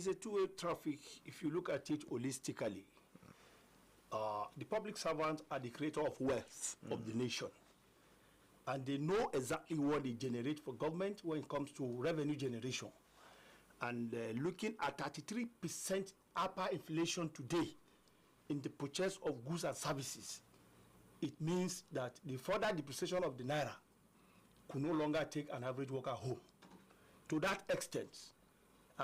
It's a two-way traffic if you look at it holistically. The public servants are the creator of wealth of the nation. And they know exactly what they generate for government when it comes to revenue generation. And looking at 33% upper inflation today in the purchase of goods and services, it means that the further depreciation of the naira could no longer take an average worker home. To that extent,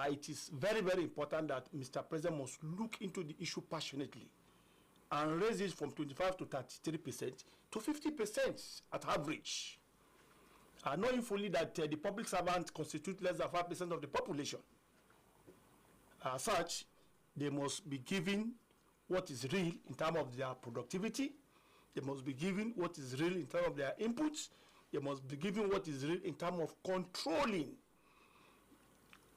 it is very, very important that Mr. President must look into the issue passionately and raise it from 25 to 33% to 50% at average. Knowing fully that the public servants constitute less than 5% of the population. As such, they must be given what is real in terms of their productivity. They must be given what is real in terms of their inputs. They must be given what is real in terms of controlling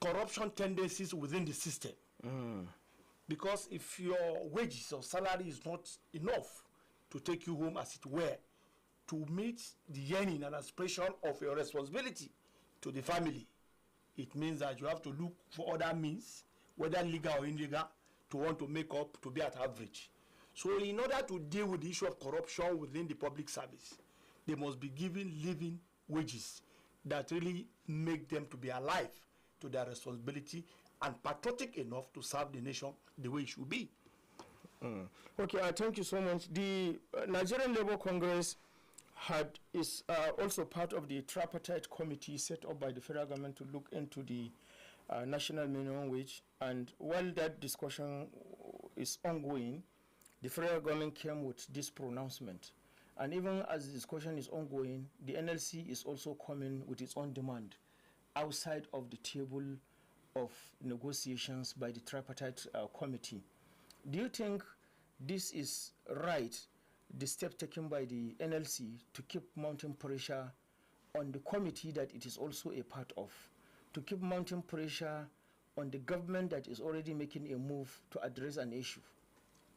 corruption tendencies within the system. Because if your wages or salary is not enough to take you home, as it were, to meet the yearning and aspiration of your responsibility to the family, it means that you have to look for other means, whether legal or illegal, to want to make up to be at average. So in order to deal with the issue of corruption within the public service, they must be given living wages that really make them to be alive to their responsibility and patriotic enough to serve the nation the way it should be. Okay, thank you so much. The Nigerian Labour Congress is also part of the tripartite committee set up by the federal government to look into the national minimum wage. And while that discussion is ongoing, the federal government came with this pronouncement. And even as the discussion is ongoing, the NLC is also coming with its own demand outside of the table of negotiations by the tripartite committee. Do you think this is right, the step taken by the NLC to keep mounting pressure on the committee that it is also a part of, to keep mounting pressure on the government that is already making a move to address an issue?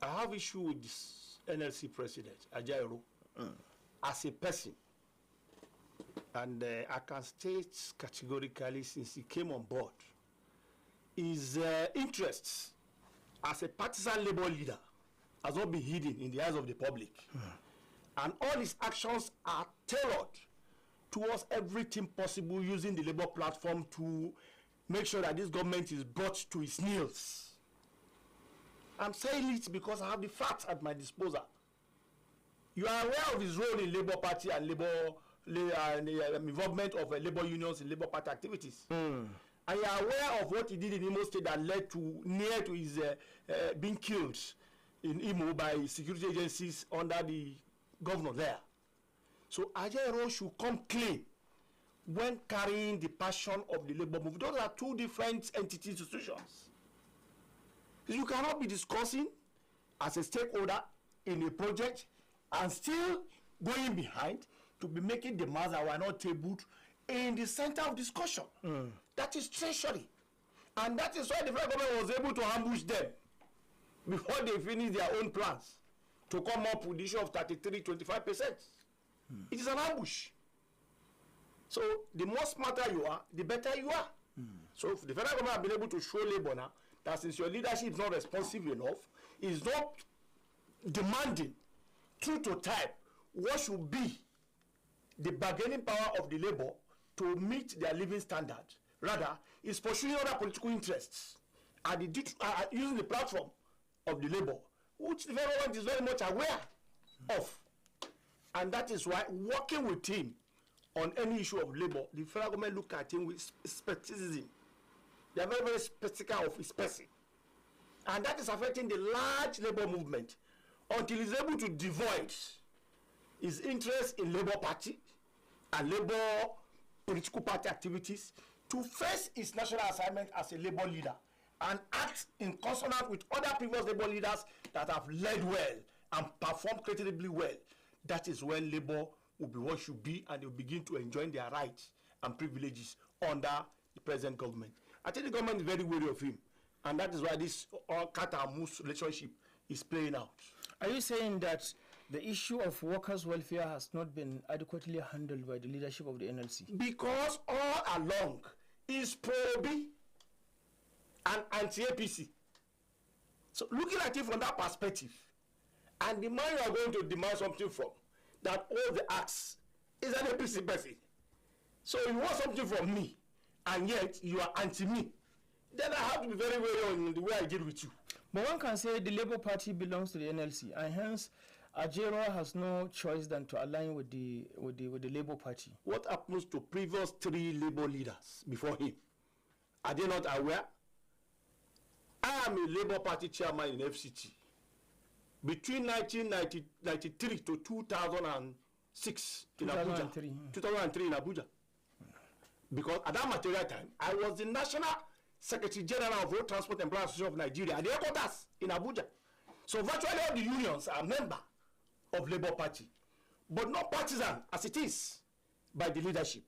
I have issue with this NLC president, Ajaero, as a person. And I can state categorically, since he came on board, his interests as a partisan labor leader has not been hidden in the eyes of the public. And all his actions are tailored towards everything possible, using the labor platform to make sure that this government is brought to its knees. I'm saying it because I have the facts at my disposal. You are aware of his role in Labour Party and involvement of labor unions in Labour Party activities. And you are aware of what he did in Imo State that led to near to his being killed in Imo by security agencies under the governor there. So Ajaero should come clean when carrying the passion of the labor movement. Those are two different entities, institutions. You cannot be discussing as a stakeholder in a project and still going behind to be making demands that were not tabled in the center of discussion. That is treachery. And that is why the federal government was able to ambush them before they finish their own plans to come up with the issue of 33-25%. It is an ambush. So the more smarter you are, the better you are. So if the federal government have been able to show labor now that since your leadership is not responsive enough, is not demanding true to type what should be the bargaining power of the labor to meet their living standard, rather is pursuing other political interests and using the platform of the labor, which the federal government is very much aware of. And that is why working with him on any issue of labor, the federal government look at him with skepticism. They are very, very skeptical of his person. And that is affecting the large labor movement until he's able to devoid his interest in Labour Party and Labour political party activities to face his national assignment as a Labour leader and act in consonance with other previous Labour leaders that have led well and performed creditably well. That is when Labour will be what should be, and they will begin to enjoy their rights and privileges under the present government. I think the government is very wary of him, and that is why this cat and mouse relationship is playing out. Are you saying that the issue of workers' welfare has not been adequately handled by the leadership of the NLC? Because all along is probing and anti-APC. So looking at it from that perspective, and the man you are going to demand something from, that all the acts is an APC person. So you want something from me, and yet you are anti-me. Then I have to be very wary on the way I deal with you. But one can say the Labour Party belongs to the NLC, and hence Ajero has no choice than to align with the Labour Party. What happens to previous 3 Labour leaders before him? Are they not aware? I am a Labour Party chairman in FCT. Between 1993 to 2006 in Abuja. 2003 in Abuja. Because at that material time, I was the National Secretary General of Road Transport Employers Association of Nigeria at the headquarters in Abuja. So virtually all the unions are members of Labour Party, but not partisan as it is by the leadership.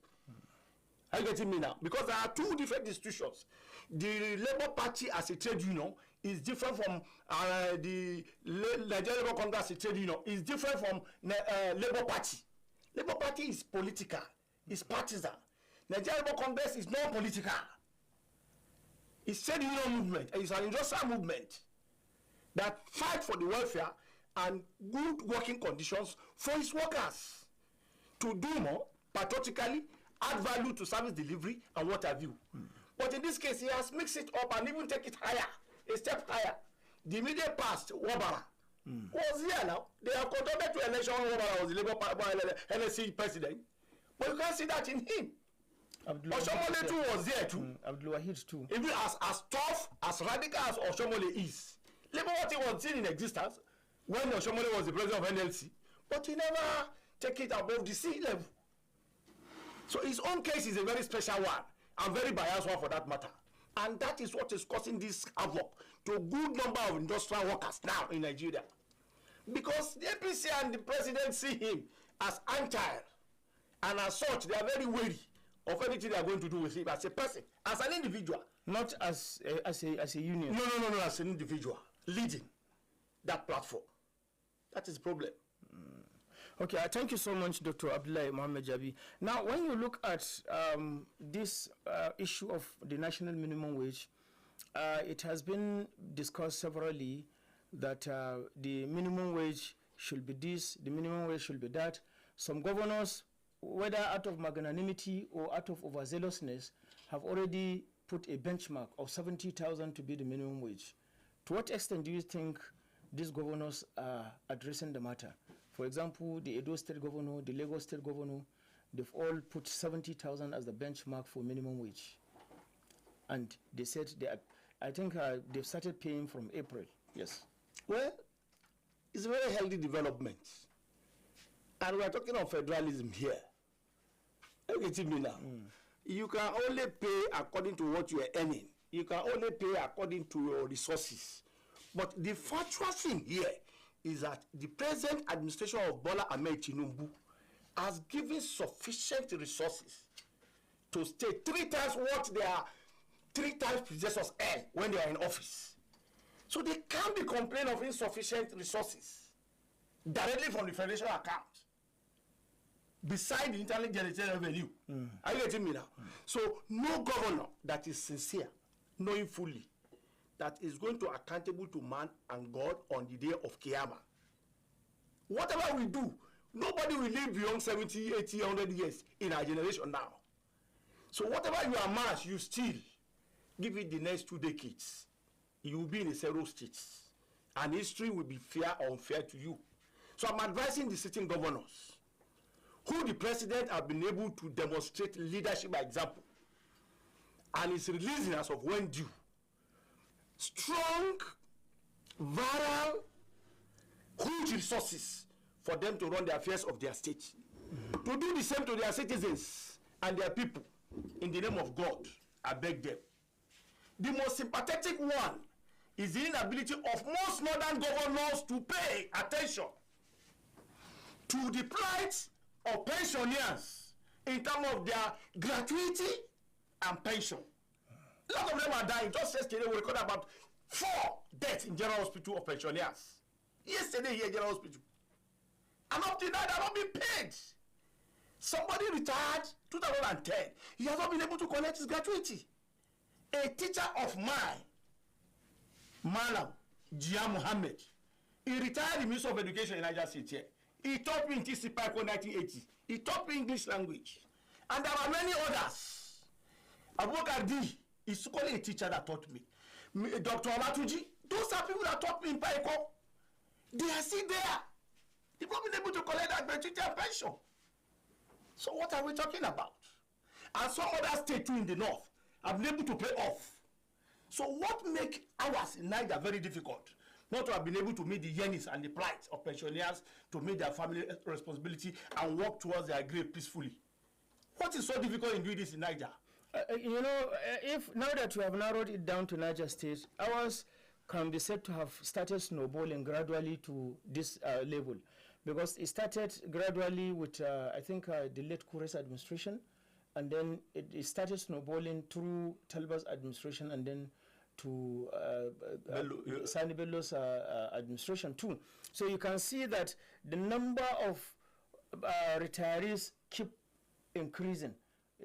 Are you getting me now? Because there are 2 different institutions. The Labour Party as a trade union is different from the Nigerian Labour Congress as a trade union. Is different from Labour Party. Labour Party is political, is partisan. Nigerian Labour Congress is non-political. It's trade union movement. It's an industrial movement that fight for the welfare and good working conditions for its workers to do more patriotically, add value to service delivery and what have you. But in this case, he has mixed it up and even take it higher, a step higher. The immediate past, Wabara, was here now. They have conducted to election when Wabara was the Labour NSC president. But you can't see that in him. Oshomole too was there too. Abdul Wahid too. Even as tough, as radical as Oshomole is. Labour Party was still in existence when Oshomole was the president of NLC. But he never take it above the sea level. So his own case is a very special one, and very biased one for that matter. And that is what is causing this havoc to a good number of industrial workers now in Nigeria. Because the APC and the president see him as anti, and as such, they are very wary of anything they are going to do with him as a person, as an individual. Not as a union. No, as an individual, leading that platform. That is the problem. Okay, thank you so much, Dr. Abdullahi Mohammed Jabi. Now, when you look at this issue of the national minimum wage, it has been discussed severally that the minimum wage should be this, the minimum wage should be that. Some governors, whether out of magnanimity or out of overzealousness, have already put a benchmark of 70,000 to be the minimum wage. To what extent do you think these governors are addressing the matter? For example, the Edo State Governor, the Lagos State Governor, they've all put 70,000 as the benchmark for minimum wage. And they said, I think they've started paying from April. Yes. Well, it's a very healthy development. And we are talking of federalism here. Are you getting me now? You can only pay according to what you are earning. You can only pay according to your resources. But the factual thing here is that the present administration of Bola Ahmed Tinubu has given sufficient resources to state 3 times what their 3 times predecessors earned when they are in office. So they can't be complaining of insufficient resources directly from the federation account, beside the internally generated revenue. Are you getting me now? So no governor that is sincere, knowing fully that is going to accountable to man and God on the day of Qiyamah. Whatever we do, nobody will live beyond 70, 80, 100 years in our generation now. So whatever you amass, you steal, give it the next 2 decades. You will be in a several states. And history will be fair or unfair to you. So I'm advising the sitting governors, who the president have been able to demonstrate leadership by example, and is releasing as of when due, strong, viral, huge resources for them to run the affairs of their state. To do the same to their citizens and their people in the name of God, I beg them. The most sympathetic one is the inability of most northern governors to pay attention to the plight of pensioners in terms of their gratuity and pension. A lot of them are dying. Just yesterday we recorded about 4 deaths in General Hospital of pensioners. Yesterday here, General Hospital. And up to now, they have not been paid. Somebody retired 2010. He has not been able to collect his gratuity. A teacher of mine Malam Jia Muhammad. He retired the Minister of Education in Niger State here. He taught me in TC Pico 1980. He taught me English language. And there are many others. Abubakar D is only a teacher that taught me. Dr. Olatuji, those are people that taught me in Pico. They are still there. They've not been able to collect that gratuity and pension. So what are we talking about? And some other states too in the north have been able to pay off. So what makes ours in Niger very difficult? Not to have been able to meet the yearnings and the plight of pensioners, to meet their family responsibility and work towards their grave peacefully. What is so difficult in doing this in Niger? If now that we have narrowed it down to Niger State, ours can be said to have started snowballing gradually to this level, because it started gradually with, I think, the late Kures administration, and then it started snowballing through Talba's administration, and then to Sani Bello's administration too. So you can see that the number of retirees keep increasing,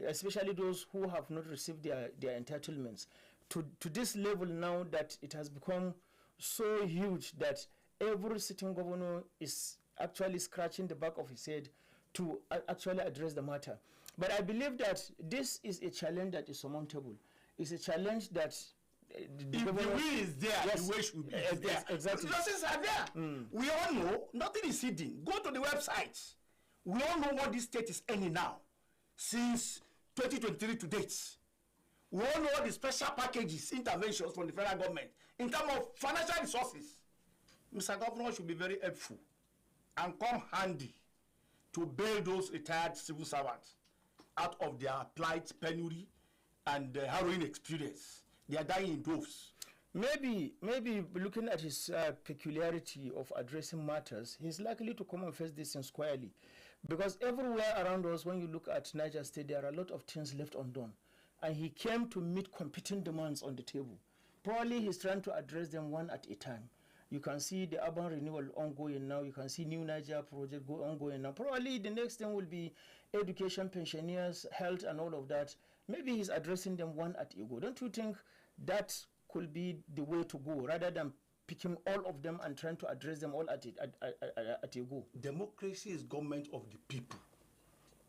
especially those who have not received their entitlements, to this level now that it has become so huge that every sitting governor is actually scratching the back of his head to actually address the matter. But I believe that this is a challenge that is surmountable. It's a challenge that if the will is there, yes, the way should be there. Exactly. The resources are there. We all know nothing is hidden. Go to the website. We all know what this state is earning now since 2023 to date. We all know all the special packages, interventions from the federal government in terms of financial resources. Mr. Governor should be very helpful and come handy to bail those retired civil servants out of their plight, penury, and harrowing experience. They are dying in droves. Maybe looking at his peculiarity of addressing matters, he's likely to come and face this in squarely. Because everywhere around us, when you look at Niger State, there are a lot of things left undone. And he came to meet competing demands on the table. Probably he's trying to address them one at a time. You can see the urban renewal ongoing now. You can see New Niger project ongoing now. Probably the next thing will be education, pensioners, health, and all of that. Maybe he's addressing them one at a go. Don't you think that could be the way to go, rather than picking all of them and trying to address them all at a go? Democracy is government of the people,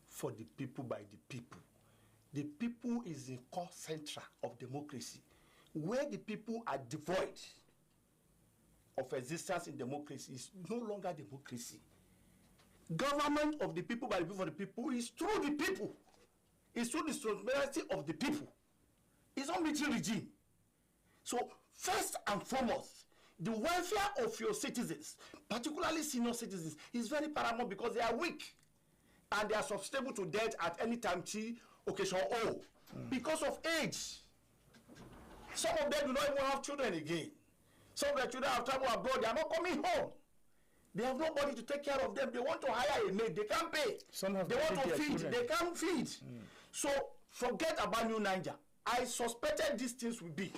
for the people, by the people. The people is the core center of democracy. Where the people are devoid of existence in democracy is no longer democracy. Government of the people, by the people, for the people is through the people. It's through the transparency of the people. It's not military regime. So first and foremost, the welfare of your citizens, particularly senior citizens, is very paramount, because they are weak and they are susceptible to death at any time, occasion, because of age. Some of them do not even have children again. Some of their children have traveled abroad. They are not coming home. They have nobody to take care of them. They want to hire a maid. They can't pay. Some have they want to feed. Children. They can't feed. So forget about New Niger. I suspected these things would be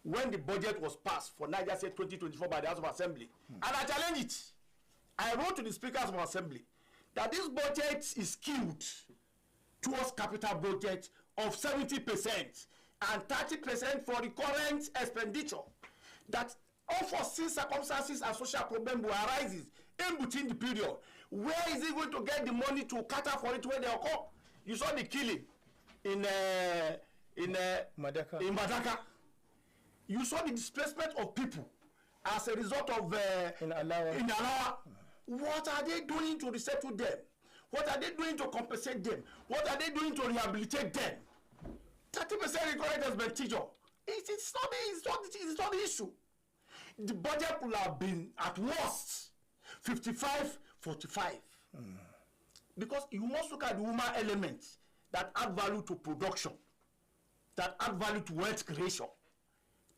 when the budget was passed for Niger State 2024 by the House of Assembly. And I challenged it. I wrote to the Speakers of Assembly that this budget is skewed towards capital budget of 70% and 30% for recurrent expenditure. That unforeseen circumstances and social problems will arise in between the period. Where is he going to get the money to cater for it when they occur? You saw the killing in Madaka. You saw the displacement of people as a result of in Alawa. What are they doing to resettle them? What are they doing to compensate them? What are they doing to rehabilitate them? 30% recurrent expenditure. It's not the issue. The budget will have been at worst 55-45. Because you must look at the human elements that add value to production, that add value to wealth creation.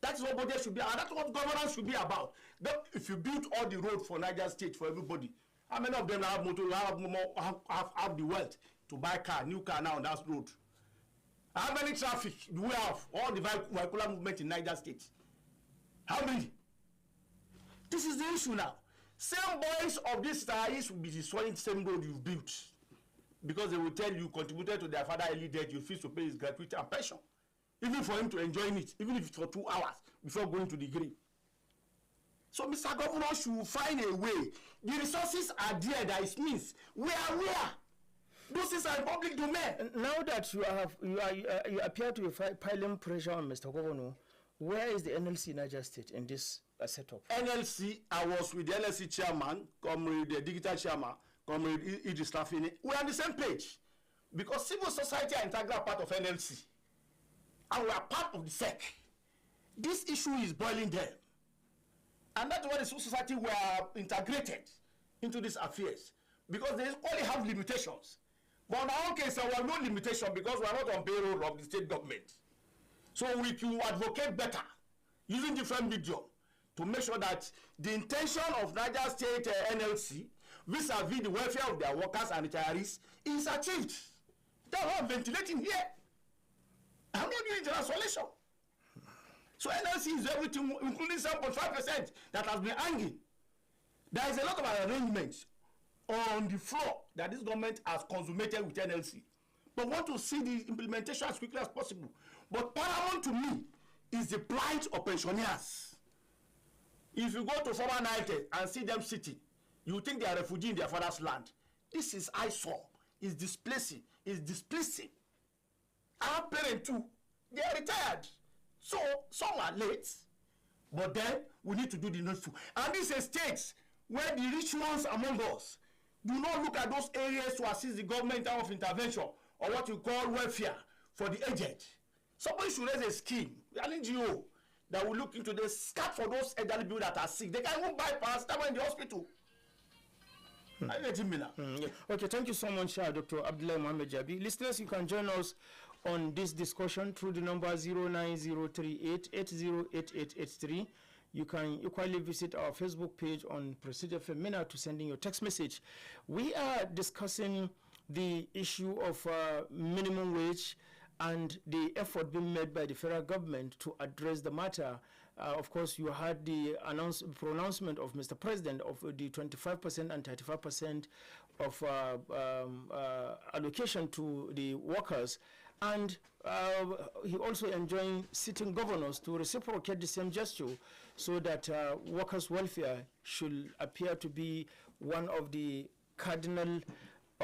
That is what budget should be, and that's what governance should be about. If you build all the road for Niger State for everybody, how many of them have the wealth to buy car, new car now on that road? How many traffic do we have? All the vehicular movement in Niger State. How many? This is the issue now. Same boys of these retirees will be destroying the same road you've built, because they will tell you contributed to their father early death, you refuse to pay his gratuity and pension, even for him to enjoy it, even if it's for 2 hours before going to the grave. So Mr. Governor should find a way. The resources are there, that it means where? Those things are in public domain. Now that you appear to be piling pressure on Mr. Governor, where is the NLC Niger State in this setup? NLC, I was with the NLC chairman, Comrade, the digital chairman, Comrade Idris Lafini. We are on the same page. Because civil society are integral part of NLC. And we are part of the SEC. This issue is boiling there. And that's why the civil society were integrated into these affairs. Because they only have limitations. But in our case, there were no limitation because we are not on payroll of the state government. So we can advocate better using different medium to make sure that the intention of Niger State NLC vis-a-vis the welfare of their workers and retirees is achieved. That's why I'm ventilating here. I'm not doing it in isolation. So NLC is everything, including 7.5% that has been hanging. There is a lot of arrangements on the floor that this government has consummated with NLC. But we want to see the implementation as quickly as possible. But paramount to me is the plight of pensioners. If you go to former United and see them sitting, you think they are refugees in their father's land. This is eyesore. It's displacing. It's displeasing. Our parents too, they are retired. So some are late, but then we need to do the needful. And these are states where the rich ones among us do not look at those areas to assist the government in terms of intervention or what you call welfare for the aged. Somebody should raise a scheme, an NGO, that will look into the scat for those elderly people that are sick. They can even bypass them in the hospital. Okay, thank you so much, Dr. Abdullahi Mohammed Jabi. Listeners, you can join us on this discussion through the number 09038808883. You can equally visit our Facebook page on Prestigefm to send in your text message. We are discussing the issue of minimum wage and the effort being made by the federal government to address the matter. Of course, you had the pronouncement of Mr. President of the 25% and 35% of allocation to the workers. And he also enjoined sitting governors to reciprocate the same gesture so that workers' welfare should appear to be one of the cardinal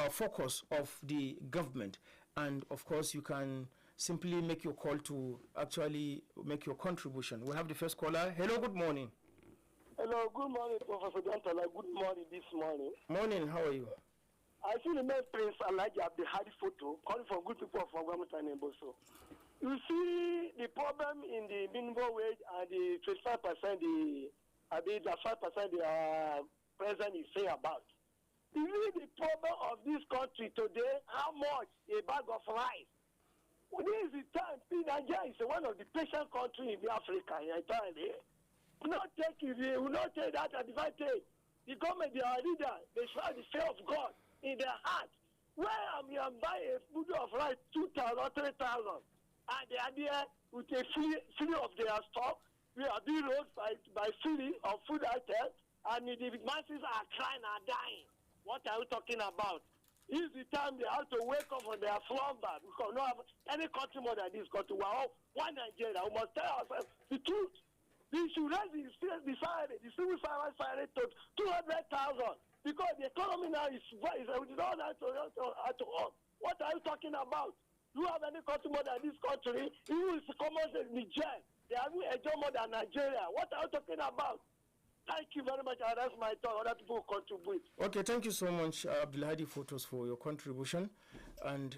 focus of the government. And of course, you can simply make your call to actually make your contribution. We have the first caller. Hello, good morning. Hello, good morning, Professor Dantala. Good morning this morning. Morning, how are you? I see the main Prince Alhaji Abdulhadi photo calling for good people of Guamutan and Boso. You see the problem in the minimum wage and the 25%, the 5% the president is saying about. You see the problem of this country today, how much a bag of rice. Well, this is the time. Nigeria is one of the patient countries in Africa entirely. We will not take that advantage. The government, they are leader, they should have the fear of God in their heart. Where am you buying a food of rice 2,000 or 3,000, and they are there with a free of their stock. We are being rolled by free of food items, and the masses are crying and dying. What are you talking about? It's the time they have to wake up from their slumber, because no have any country more than this country. We are all one Nigeria. We must tell ourselves the truth. We should raise the salary, the civil service salary to 200,000, because the economy now is not at all. What are you talking about? Do you have any country more than this country? Even if common in Niger, they have enjoy more than Nigeria. What are you talking about? Thank you very much. That's my thought. Other people contribute. Okay, thank you so much, Abdulhadi Photos, for your contribution. And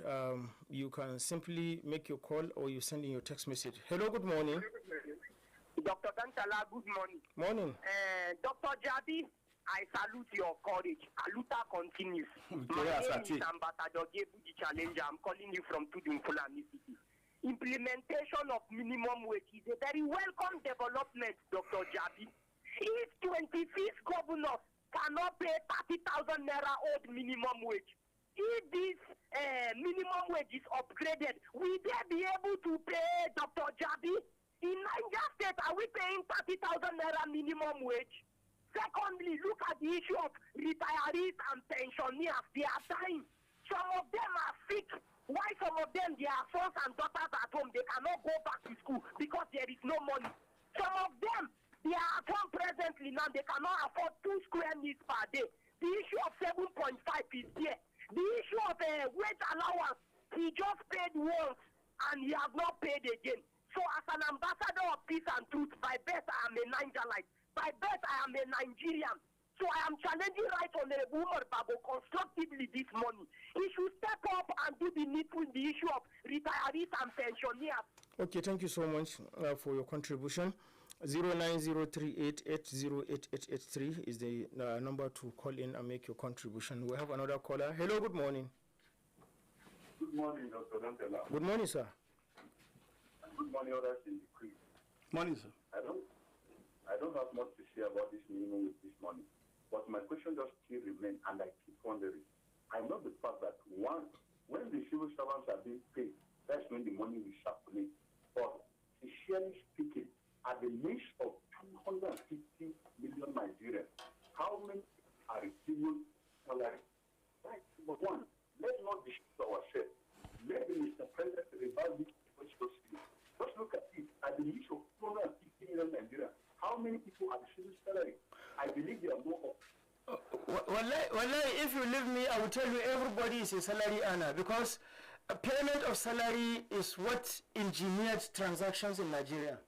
you can simply make your call or you send in your text message. Hello, good morning. Dr. Dantala, good morning. Morning. Dr. Jabi, I salute your courage. Aluta continues. My name is Ambassador Gebu, the Challenger. I'm calling you from Tudunfula, Mississippi. Implementation of minimum wage is a very welcome development, Dr. Jabi. If 26 governors cannot pay 30,000 naira old minimum wage, if this minimum wage is upgraded, will they be able to pay, Dr. Jabi? In Niger State, are we paying 30,000 naira minimum wage? Secondly, look at the issue of retirees and pensioners. They are dying. Some of them are sick. Why some of them, their sons and daughters at home, they cannot go back to school because there is no money. Some of them, they are at home presently. now, they cannot afford 2 square meters per day. The issue of 7.5 is there. The issue of wage allowance, he just paid once and he has not paid again. So as an ambassador of peace and truth, by birth I am a Nigerite. By birth I am a Nigerian. So I am challenging Right Honorable Umar Bago constructively this morning. He should step up and do the needful in the issue of retirees and pensioners. Okay, thank you so much for your contribution. 09038808883 is the number to call in and make your contribution. We have another caller. Hello, good morning. Good morning, Dr. Dantela. Good morning, sir. Good morning, others in the creek. Morning, sir. I don't have much to say about this minimum with this morning, but my question just still remains, and I keep wondering. I know the fact that when the civil servants are being paid, that's when the money will circulate. But sincerely speaking, at the list of 250 million Nigerians, how many are receiving salary? Right. But one, let's not deceive ourselves. Let Mr. President revive this question. Just look at it. At the list of 250 million Nigerians, how many people are receiving salary? I believe there are more. Well, if you leave me, I will tell you everybody is a salary earner, because a payment of salary is what engineered transactions in Nigeria.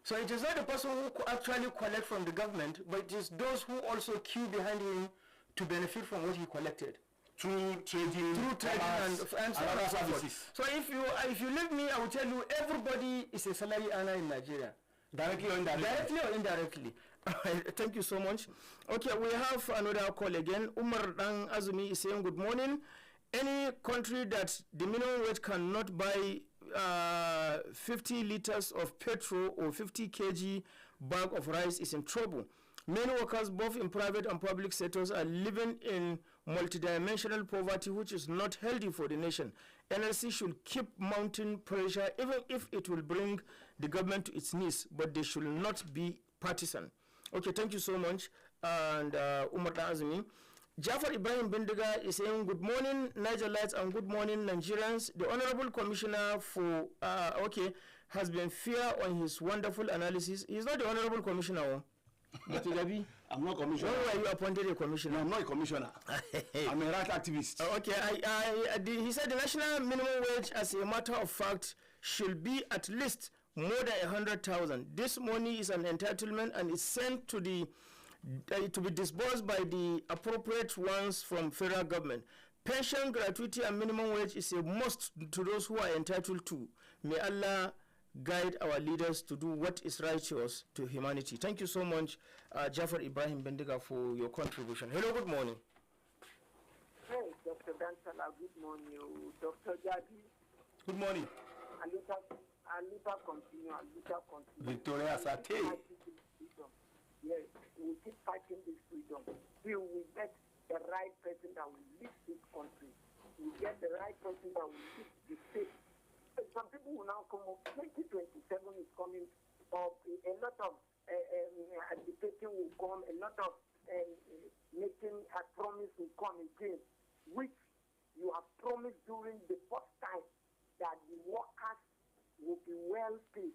So it is not the person who actually collect from the government, but it is those who also queue behind him to benefit from what he collected. Through trading and so on and so forth. services. So if you leave me, I will tell you everybody is a salary earner in Nigeria. Directly or indirectly? Directly or indirectly. Thank you so much. Okay, we have another call again. Umar Dan Azumi is saying good morning. Any country that the minimum wage cannot buy 50 liters of petrol or 50 kg bag of rice is in trouble. Many workers, both in private and public sectors, are living in multidimensional poverty, which is not healthy for the nation. NLC should keep mounting pressure, even if it will bring the government to its knees, but they should not be partisan. Okay, thank you so much. And Umar Azmi. Jafar Ibrahim Bindiga is saying, good morning, Nigerians, and good morning, Nigerians. The Honorable Commissioner for, has been fair on his wonderful analysis. He's not the Honorable Commissioner. I'm not commissioner. When were you appointed a commissioner? No, I'm not a commissioner. I'm a right activist. Okay, he said the national minimum wage, as a matter of fact, should be at least more than 100,000. This money is an entitlement and is sent to the to be disbursed by the appropriate ones from federal government. Pension, gratuity, and minimum wage is a must to those who are entitled to. May Allah guide our leaders to do what is righteous to humanity. Thank you so much, Jafar Ibrahim Bendiga, for your contribution. Hello, good morning. Hey, Dr. Dansala, good morning. Dr. Jadi. Good morning. Aluta continue. Victoria Sate. Yes, we keep fighting this freedom till we get the right person that will lead this country. We get the right person that will lead the state. Some people will now come up. 2027 is coming up. A lot of debating will come. A lot of making a promise will come again, which you have promised during the first time that the workers will be well paid.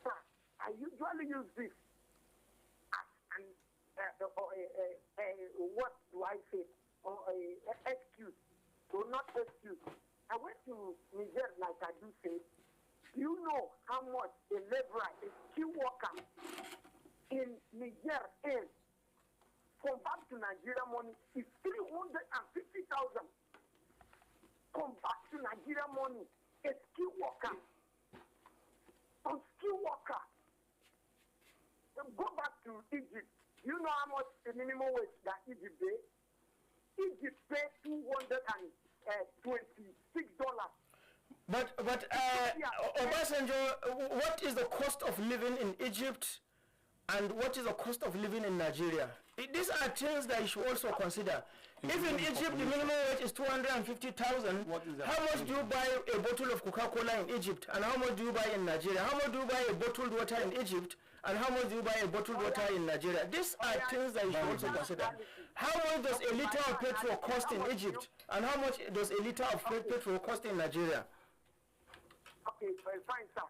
Sir, I usually use this as what do I say? Excuse. So not excuse. I went to Niger, like I do say. Do you know how much a laborer, a skilled worker in Niger is? From back to Nigeria money is 350,000. Come back to Nigeria money, a skilled worker. Unskilled worker. Go back to Egypt. You know how much the minimum wage that Egypt pay? Egypt pay $226. But Obasanjo, what is the cost of living in Egypt and what is the cost of living in Nigeria? These are things that you should also consider. If in Egypt the minimum wage is 250,000, how much do you buy a bottle of Coca-Cola in Egypt? And how much do you buy in Nigeria? How much do you buy a bottled water in Egypt? And how much do you buy a bottled water in Nigeria? These are things that you should also consider. How much does a liter of petrol cost in Egypt? And how much does a liter of petrol cost in Nigeria? Okay, fine, sir.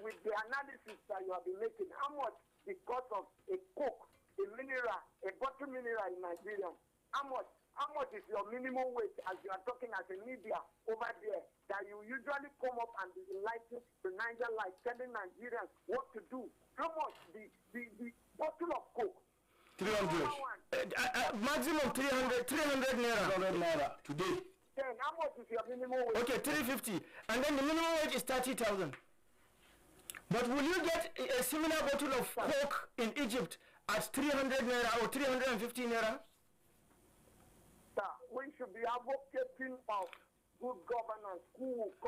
With the analysis that you have been making, how much the cost of a Coke, a mineral, a bottle mineral in Nigeria, how much is your minimum wage as you are talking as a media over there that you usually come up and be enlightening to Niger like telling Nigerians what to do? How much the bottle of Coke? 300. Maximum 300 naira. 300 naira today. Then how much is your minimum wage? Okay, 350. And then the minimum wage is 30,000. But will you get a similar bottle of Coke in Egypt at 300 naira or 350 naira? Sir, we should be advocating of good governance.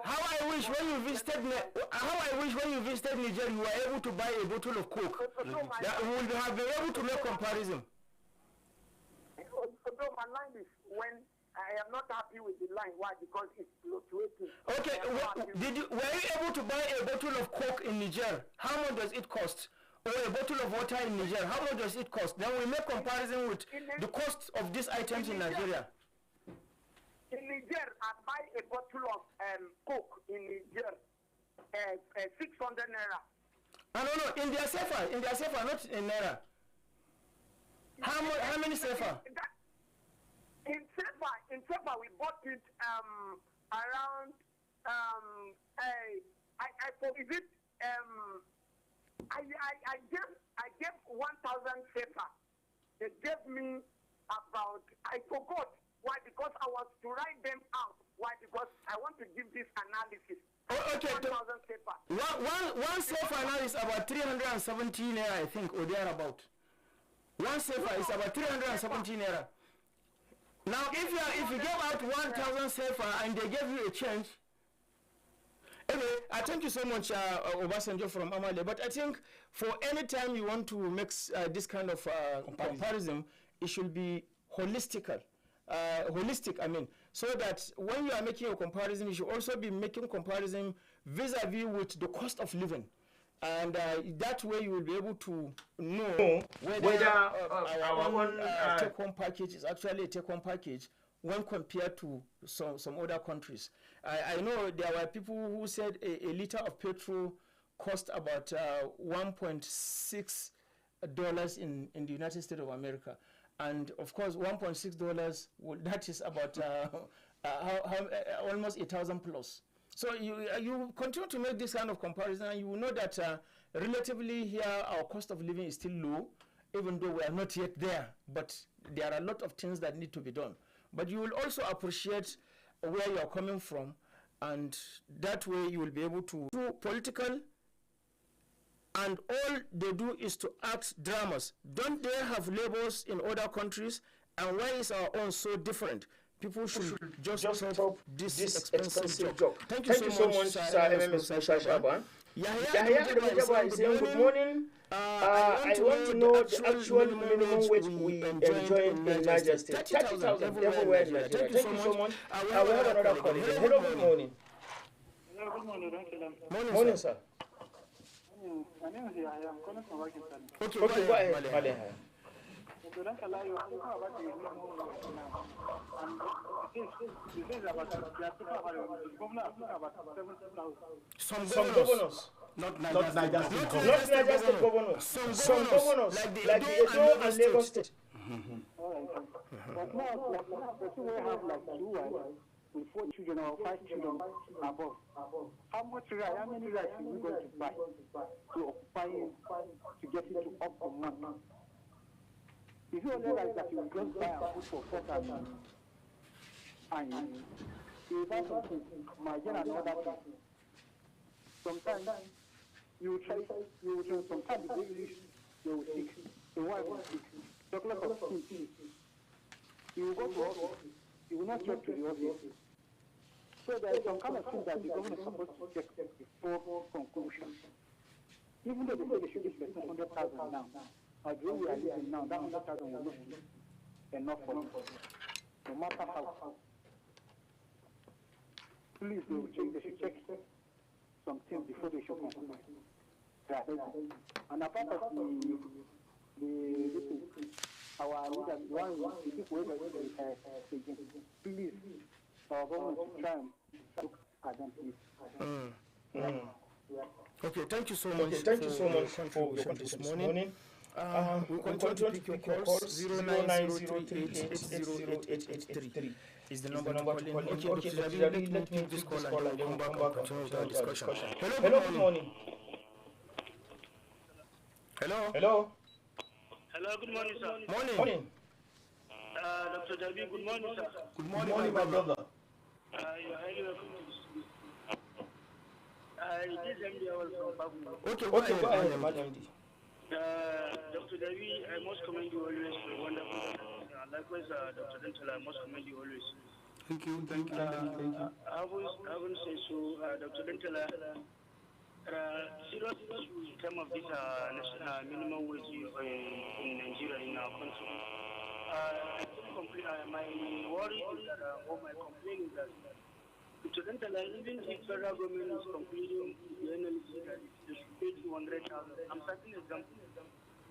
How I wish when you visited Nigeria you were able to buy a bottle of Coke. That we would have been able to make comparison. Although my line is when I am not happy with the line. Why? Because it's fluctuating. Okay, were you able to buy a bottle of Coke in Niger? How much does it cost? Or a bottle of water in Niger? How much does it cost? Then we make comparison with the cost of these items in Nigeria. In Niger, I buy a bottle of Coke in Niger, 600 naira. No, in their sefa, not in naira. How many sefa? In Sefa, we bought it around I gave 1,000 Sefa. They gave me about, I forgot why, because I was to write them out. Why? Because I want to give this analysis. Okay, 1,000 Sefa. One sefa now is about 370 naira, I think, or thereabout. One sefa is about 370 naira. Now, if you give out 1,000 sefa and they give you a change, anyway, I thank you so much, Obasanjo from Amale. But I think for any time you want to make this kind of comparison, it should be holistic. I mean, so that when you are making a comparison, you should also be making comparison vis-a-vis with the cost of living. And that way you will be able to know whether our own take-home package is actually a take-home package when compared to some other countries. I know there were people who said a liter of petrol cost about $1.6 in the United States of America. And of course, $1.6, that is about almost 1,000 plus. So you continue to make this kind of comparison, and you will know that relatively here our cost of living is still low, even though we are not yet there. But there are a lot of things that need to be done. But you will also appreciate where you are coming from, and that way you will be able to do political. And all they do is to act dramas. Don't they have labels in other countries? And why is our own so different? People should just stop this expensive joke. Thank you so much, Sir MMS Musa Shaban. Yahya is saying good morning. I want to know the actual minimum wage we enjoy in Niger State. 30,000 everywhere in Nigeria. Thank you so much. We have another colleague. Hello, good morning. Hello, good morning. Morning, sir. My name is Yahya. I'm calling from Pakistan. Okay, go ahead. So that's a lie. You are talking about the minimum wage now. And this is about, we are talking about, the governor is talking about 7,000. Some governors. Not Niger State governors. Some governors, like the Edo and Lagos State. All right. But now, person will have like 2 wives with 4 children or 5 children above. How many rice are we going to buy to occupy him to get him to up the month? If you only like that, you will just buy and put for 4,000. And you buy something, my gen and other things. Sometimes you will try, sometimes the baby they will sick, the wife will sick, chocolate of skin. You will go to office, you will not get to the office. So there is some kind of thing that the government is supposed to check before conclusion. Even though they say they should give person 100,000 now, as we are living now, that 100,000 will not be enough for them. No matter how. Please, they should check some things before they should conclude. And apart of our leaders, the people who are please, our government should try and look at them, please. Okay, thank you so much. Thank you so much for your contribution this morning. We continue to pick your calls. 09038808883 is the number to call in. Okay, Dr. Jabi, let me pick this call and then we'll come back and continue with our discussion. Hello, good morning. Hello. Hello, good morning, sir. Morning. Dr. Jabi, good morning, sir. Good morning, my brother. You're highly welcome to the studio. This MD was from Babu. Okay, go ahead, MD. Dr. Jabi, I must commend you always for a wonderful work. Likewise, Dr. Dentala, I must commend you always. Thank you. I wouldn't say so, Dr. Dentala. Serious issue in terms of this national minimum wage in Nigeria, in our country. My worry is that, or my complaint is that, even if federal government is concluding the NLC that they should pay 200,000, I'm citing an example.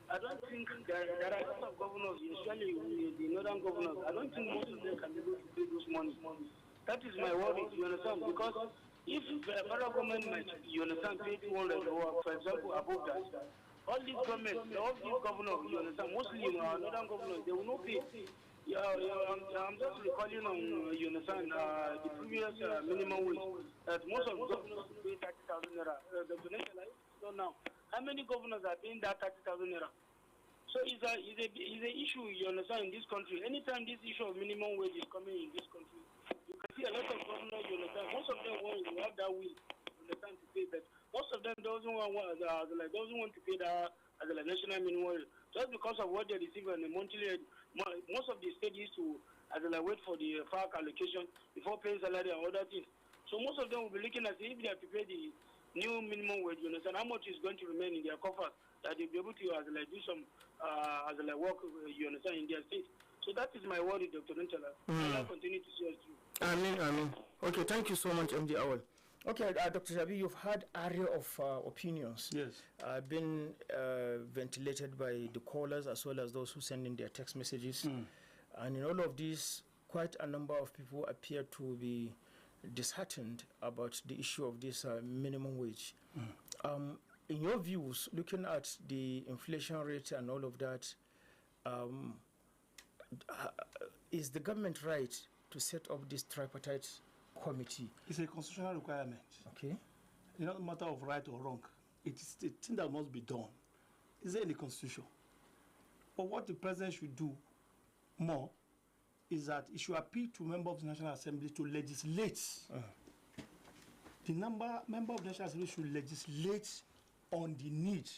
I don't think there are a lot of governors, especially the northern governors, I don't think most of them can be able to pay those money. That is my worry, you understand? Because if the federal government might, you understand, pay 200 or, for example, above that, all these governors, you understand, mostly northern governors, they will not pay. I'm just recalling on, you understand, the previous minimum wage, that most of the governors pay 30,000 naira. So now, how many governors are paying that 30,000 naira? So it's a issue, you understand, in this country. Anytime this issue of minimum wage is coming in this country, you can see a lot of governors, you understand, most of them want to have that will, you understand, to pay that. Most of them doesn't want to pay that as a national minimum wage, just because of what they receive on a monthly. Most of the states used to wait for the FAC allocation before paying salary and other things. So most of them will be looking at if they have to pay the new minimum wage, you understand, how much is going to remain in their coffers that they'll be able to do some work, you understand, in their state. So that is my worry, Dr. Nchala. I'll continue to see us through. Amen. Okay, thank you so much, MD Awal. Okay, Dr. Jabi, you've had area of opinions. Yes. Been ventilated by the callers as well as those who send in their text messages. And in all of these, quite a number of people appear to be disheartened about the issue of this minimum wage. In your views, looking at the inflation rate and all of that, is the government right to set up this tripartite committee? It's a constitutional requirement. Okay. It's not a matter of right or wrong. It is a thing that must be done. It's in the constitution. But what the president should do more is that he should appeal to members of the National Assembly to legislate. The member of the National Assembly should legislate on the need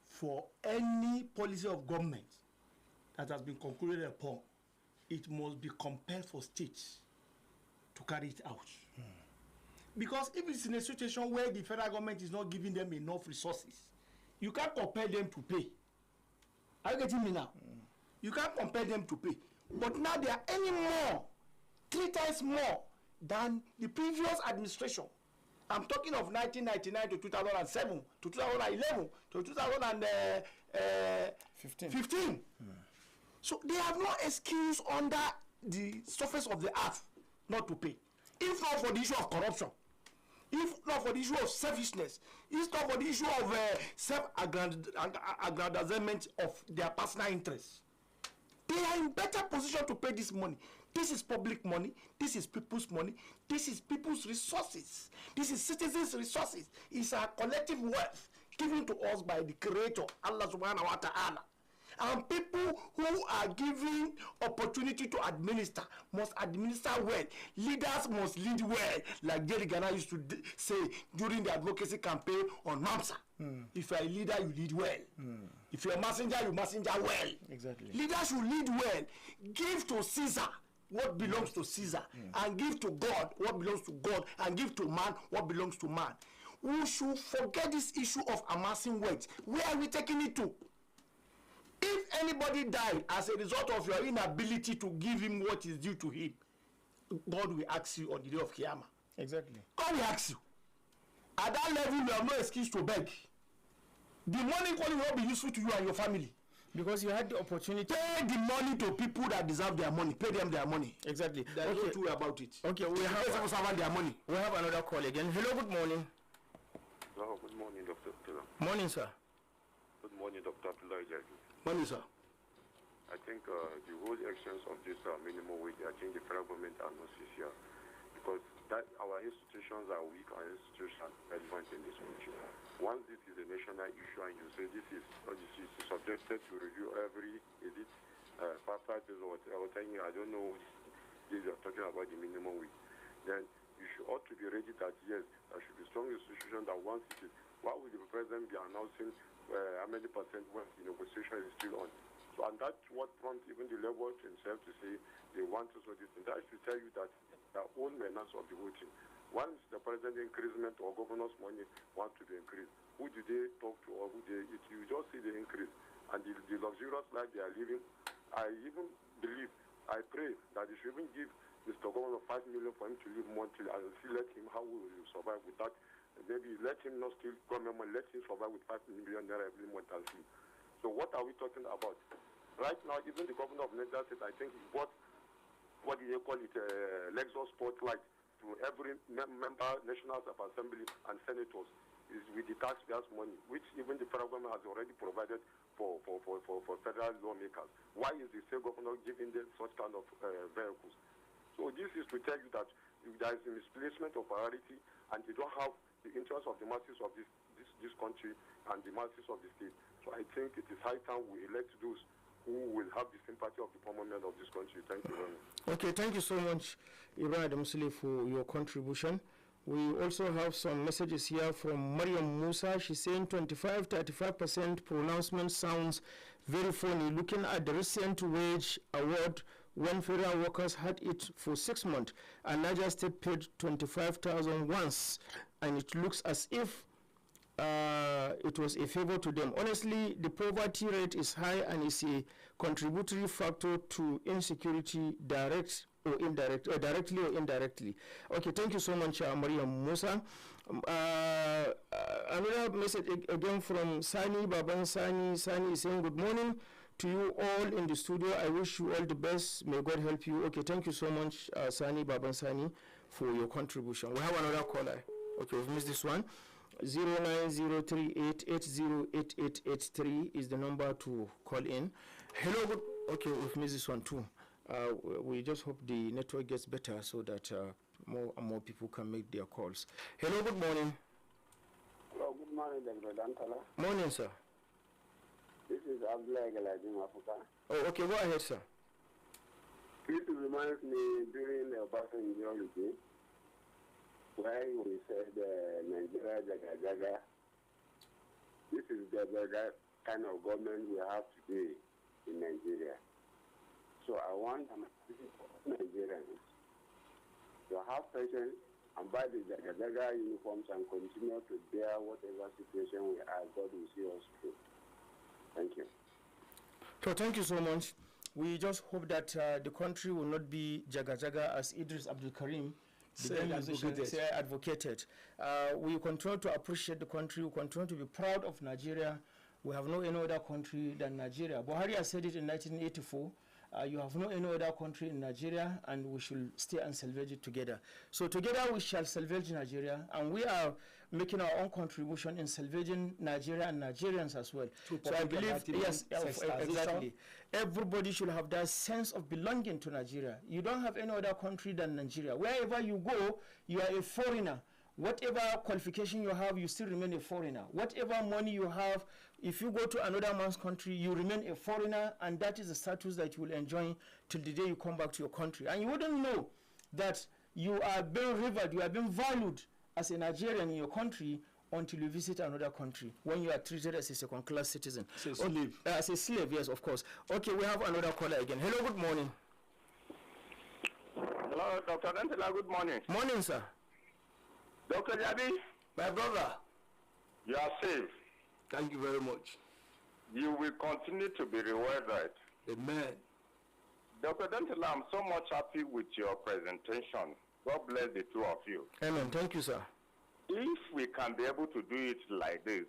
for any policy of government that has been concluded upon. It must be compelled for states to carry it out. Because if it's in a situation where the federal government is not giving them enough resources, you can't compel them to pay. Are you getting me now? You can't compel them to pay. But now they are any more, 3 times more than the previous administration. I'm talking of 1999 to 2007, to 2011, to 2015. So they have no excuse under the surface of the earth not to pay. If not for the issue of corruption, if not for the issue of selfishness, if not for the issue of self-aggrandizement of their personal interests, they are in better position to pay this money. This is public money. This is people's money. This is people's resources. This is citizens' resources. It's our collective wealth given to us by the Creator, Allah subhanahu wa ta'ala. And people who are given opportunity to administer must administer well. Leaders must lead well, like Jerry Ghana used to say during the advocacy campaign on MAMSA. If you're a leader, you lead well. If you're a messenger, you messenger well. Exactly. Leaders should lead well. Give to Caesar what belongs to Caesar, and give to God what belongs to God, and give to man what belongs to man. We should forget this issue of amassing wealth. Where are we taking it to? If anybody died as a result of your inability to give him what is due to him, God will ask you on the day of Qiyamah. Exactly. God will ask you. At that level, you have no excuse to beg. The money will not be useful to you and your family. Because you had the opportunity. Pay the money to people that deserve their money. Pay them their money. Exactly. There's no two way about it. Okay, we have their money. We have another call again. Hello, good morning. Hello, good morning, Dr. Tila. Morning, sir. Good morning, Dr. Abdullah. Morning, sir. I think the whole actions of this minimum wage, I think the federal government are not sincere because that our institutions are weak, our institutions are relevant in this country. Once this is a national issue and you say this is subjected to review every, is it 5 days or whatever, I don't know this you're talking about the minimum wage, then you should ought to be ready that yes, there should be strong institution that once it is, why would the president be announcing how many percent when the negotiation is still on? So, and that's what prompts even the labor himself to say they want to so this thing. That should tell you that the own menace of the whole thing. Once the president increment or governor's money want to be increased, who do they talk to or who they eat? You just see the increase. And the luxurious life they are living, I even believe, I pray that they should even give Mr. Governor 5 million for him to live monthly and see let him how will he survive with that. Maybe let him not steal government, let him survive with 5 million naira every month and see. So what are we talking about? Right now, even the governor of Niger State, I think he bought, what do they call it, Lexus Spotlight to every member, National Assembly and senators is with the taxpayers' money, which even the federal government has already provided for federal lawmakers. Why is the state governor giving them such kind of vehicles? So this is to tell you that there is a misplacement of priority and they don't have the interest of the masses of this country and the masses of the state. So I think it is high time we elect those who will have the sympathy of the common man of this country. Thank you very much. Okay, thank you so much, Ibrahim Adamsule, for your contribution. We also have some messages here from Mariam Musa. She's saying 25-35% pronouncement sounds very funny. Looking at the recent wage award, when federal workers had it for 6 months, and Niger State paid 25,000 once, and it looks as if it was a favor to them. Honestly, the poverty rate is high and is a contributory factor to insecurity, directly or indirectly. Okay, thank you so much, Maria Musa. Another message again from Sani Baban Sani. Sani is saying, good morning to you all in the studio. I wish you all the best. May God help you. Okay, thank you so much, Sani Baban Sani, for your contribution. We have another caller. Okay, we've missed this one. 09038808883 is the number to call in. Hello, good. Okay, we've missed this one too. We just hope the network gets better so that more and more people can make their calls. Hello, good morning. Hello, good morning, Dr. Dantala. Morning, sir. This is Abdullah Galadin Africa. Oh, okay, go ahead, sir. This reminds me during the Obasanjo regime, where we said Nigeria Jaga Jaga. This is the kind of government we have today in Nigeria. So I want Nigerians to have patience and buy the Jaga Jaga uniforms and continue to bear whatever situation we are. God will see us through. Thank you. So thank you so much. We just hope that the country will not be Jaga Jaga as Idris Abdul Karim advocated. We continue to appreciate the country. We continue to be proud of Nigeria. We have no any other country than Nigeria. Buhari has said it in 1984. You have no any other country in Nigeria, and we should stay and salvage it together. So together we shall salvage Nigeria, and we are making our own contribution in salvaging Nigeria and Nigerians as well. So I believe, yes, exactly. Everybody should have that sense of belonging to Nigeria. You don't have any other country than Nigeria. Wherever you go, you are a foreigner. Whatever qualification you have, you still remain a foreigner. Whatever money you have, if you go to another man's country, you remain a foreigner, and that is the status that you will enjoy till the day you come back to your country. And you wouldn't know that you are being revered, you are being valued as a Nigerian in your country until you visit another country, when you are treated as a second-class citizen. As a slave. As a slave, yes, of course. Okay, we have another caller again. Hello, good morning. Hello, Dr. Dantala, good morning. Morning, sir. Dr. Jabi, My brother, you are safe. thank you very much. You will continue to be rewarded. Amen. Dr. Dantala, I'm so much happy with your presentation. God bless the two of you. Amen. Thank you, sir. If we can be able to do it like this,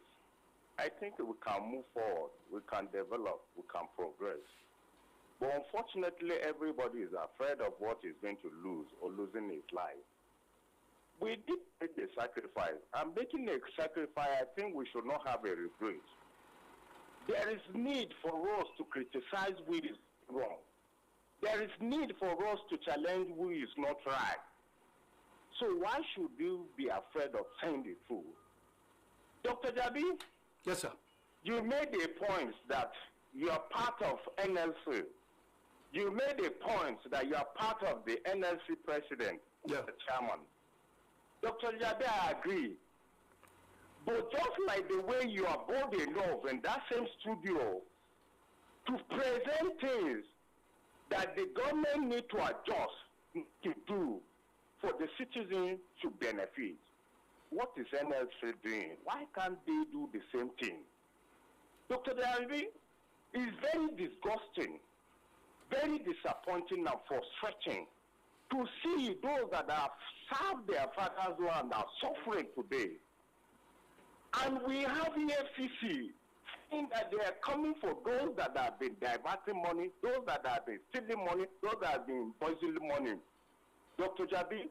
I think we can move forward, we can develop, we can progress. But unfortunately, everybody is afraid of what he's going to lose or losing his life. We did make a sacrifice. I'm making a sacrifice. I think we should not have a regret. There is need for us to criticize who is wrong. There is need for us to challenge who is not right. So why should you be afraid of saying the truth? Dr. Jabi? Yes, sir. You made a point that you are part of NLC. You made a point that you are part of the NLC president, the chairman. Dr. Jabi, I agree. But just like the way you are bold enough in that same studio to present things that the government need to adjust to do for the citizens to benefit, what is NLC doing? Why can't they do the same thing? Dr. Jabi, it's very disgusting, very disappointing and frustrating to see those that have served their father's land are suffering today. And we have the FCC saying that they are coming for those that have been diverting money, those that have been stealing money, those that have been poisoning money. Dr. Jabi,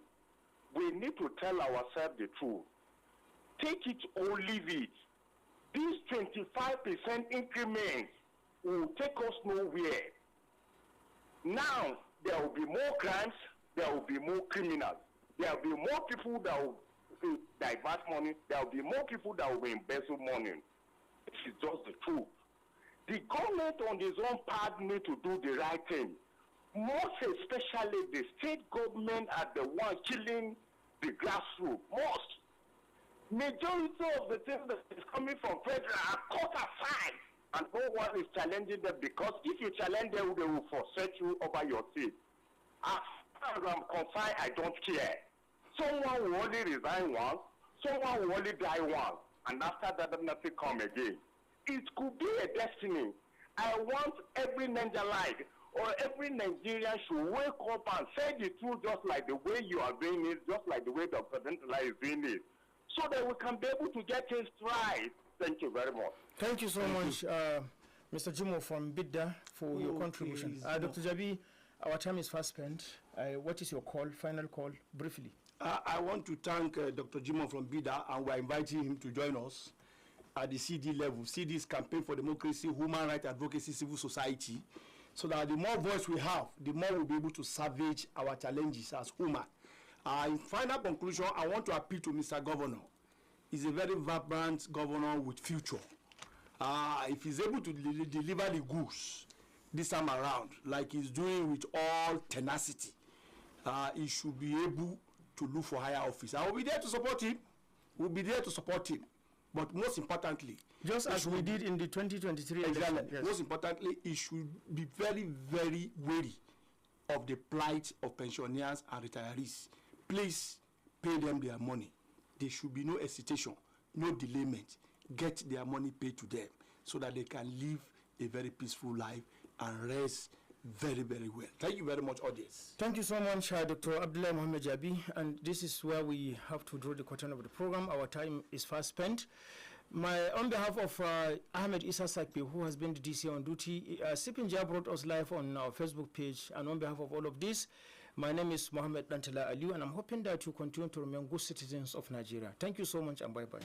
we need to tell ourselves the truth. Take it or leave it. These 25% increments will take us nowhere. Now, there will be more crimes, there will be more criminals. There will be more people that will divert money, there will be more people that will embezzle money. This is just the truth. The government on its own part need to do the right thing. Most especially the state government are the ones killing the grassroots. Most. Majority of the things that is coming from federal are cut aside. And no one is challenging them, because if you challenge them, they will forsake you over your seat. As far as I'm concerned, I don't care. Someone will only resign once, someone will only die once, and after that, nothing come again. It could be a destiny. I want every Nigerian or every Nigerian should wake up and say the truth, just like the way you are doing it, just like the way Dr. Dentala is doing it, so that we can be able to get things right. Thank you very much. Thank you so much, Mr. Jimo from Bidda, for your contribution. Dr. Jabi, our time is fast spent. What is your call, final call, briefly? I want to thank Dr. Jimo from Bidda, and we're inviting him to join us at the CD level. CD is Campaign for Democracy, Human Rights Advocacy, Civil Society, so that the more voice we have, the more we'll be able to salvage our challenges as human. In final conclusion, I want to appeal to Mr. Governor. He's a very vibrant governor with future. If he's able to deliver the goods this time around, like he's doing with all tenacity, he should be able to look for higher office. I will be there to support him. We'll be there to support him. But most importantly, just as we did in the 2023 election, yes. Most importantly, he should be very, very wary of the plight of pensioners and retirees. Please pay them their money. There should be no hesitation, no delayment. Get their money paid to them so that they can live a very peaceful life and rest very, very well. Thank you very much, audience. Thank you so much, Dr. Abdullah Mohammed Jabi. And this is where we have to draw the curtain of the program. Our time is fast spent. On behalf of Ahmed Issa Sakbi, who has been the DC on duty, Sipinja brought us live on our Facebook page. And on behalf of all of this, my name is Mohammed Dantala Aliu, and I'm hoping that you continue to remain good citizens of Nigeria. Thank you so much, and bye-bye.